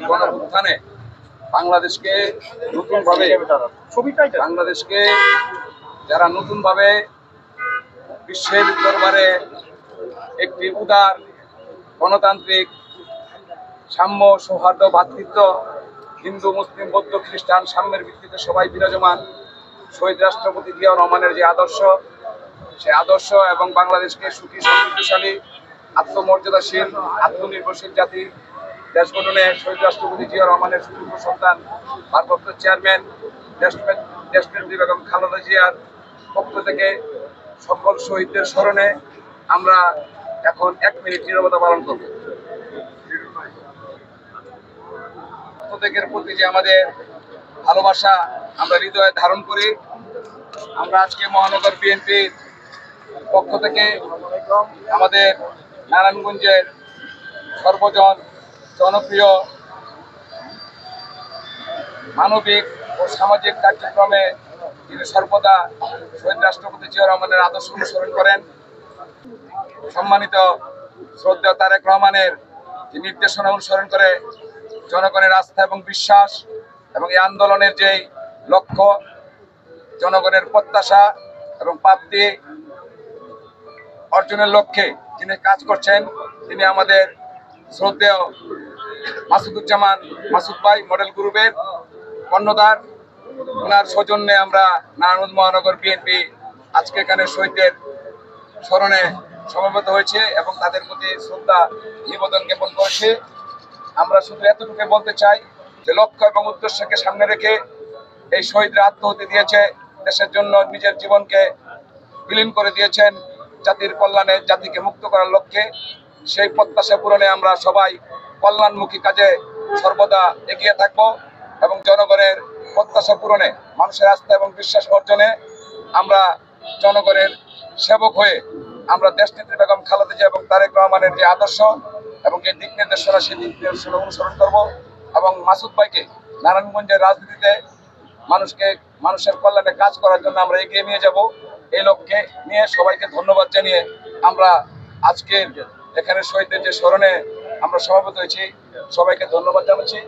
গণঅভ্যুত্থানে বাংলাদেশকে যারা নতুনভাবে বিশ্বের দরবারে একটি উদার গণতান্ত্রিক সাম্য সৌহার্দ্য ভ্রাতৃত্ব হিন্দু মুসলিম বৌদ্ধ খ্রিস্টান সাম্যের ভিত্তিতে সবাই বিরাজমান শহীদ রাষ্ট্রপতি জিয়াউর রহমানের যে আদর্শ, সে আদর্শ এবং বাংলাদেশকে সুখী সমৃদ্ধশালী আত্মমর্যাদাশীল আত্মনির্ভরশীল জাতি দেশ গঠনে শহীদ রাষ্ট্রপতি জিয়াউর রহমানের সুযোগ্য সন্তান ভারপ্রাপ্ত চেয়ারম্যান দেশনেত্রী বেগম খালেদা জিয়ার পক্ষ থেকে সকল শহীদদের স্মরণে আমরা এখন 1 মিনিট নীরবতা পালন করব। প্রত্যেকের প্রতি যে আমাদের ভালোবাসা আমরা হৃদয়ে ধারণ করি, আমরা আজকে মহানগর বিএনপির পক্ষ থেকে আমাদের নারায়ণগঞ্জের সর্বজন জনপ্রিয় মানবিক ও সামাজিক কার্যক্রমে তিনি সর্বদা শহীদ রাষ্ট্রপতি জিয়াউর রহমানের আদর্শ অনুসরণ করেন। সম্মানিত শ্রদ্ধেয় তারেক রহমানের যে নির্দেশনা অনুসরণ করে জনগণের আস্থা এবং বিশ্বাস এবং এই আন্দোলনের যেই লক্ষ্য, জনগণের প্রত্যাশা এবং প্রাপ্তি অর্জনের লক্ষ্যে যিনি কাজ করছেন, তিনি আমাদের শ্রদ্ধেয় মাসুদুজ্জামান মাসুদ ভাই মডেল গ্রুপের কর্ণধার। ওনার সৌজন্যে আমরা নারায়ণগঞ্জ মহানগর বিএনপি আজকে এখানে শহীদদের স্মরণে সমবেত হয়েছে এবং তাদের প্রতি শ্রদ্ধা নিবেদন জ্ঞাপন করেছে। আমরা শুধু এতটুকু বলতে চাই যে লক্ষ্য এবং উদ্দেশ্যকে সামনে রেখে এই শহীদরা আত্মহতি দিয়েছে, দেশের জন্য নিজের জীবনকে বিলীন করে দিয়েছেন জাতির কল্যাণে, জাতিকে মুক্ত করার লক্ষ্যে। সেই প্রত্যাশা পূরণে আমরা সবাই কল্যাণমুখী কাজে সর্বদা এগিয়ে থাকব এবং জনগণের প্রত্যাশা পূরণে, মানুষের আস্থা এবং বিশ্বাস অর্জনে আমরা জনগণের সেবক হয়ে আমরা দেশনেত্রী বেগম খালেদা জিয়া এবং তারেক রহমানের যে আদর্শ এবং যে দিক নির্দেশনা, সেই দিক নির্দেশনা অনুসরণ করব এবং মাসুদ ভাইকে নারায়ণগঞ্জের রাজনীতিতে মানুষের কল্যাণে কাজ করার জন্য আমরা এগিয়ে নিয়ে যাব। এই লক্ষ্যে নিয়ে সবাইকে ধন্যবাদ জানিয়ে আমরা আজকের এখানে শহীদদের যে স্মরণে আমরা সমাবেত হয়েছি, সবাইকে ধন্যবাদ জানাচ্ছি।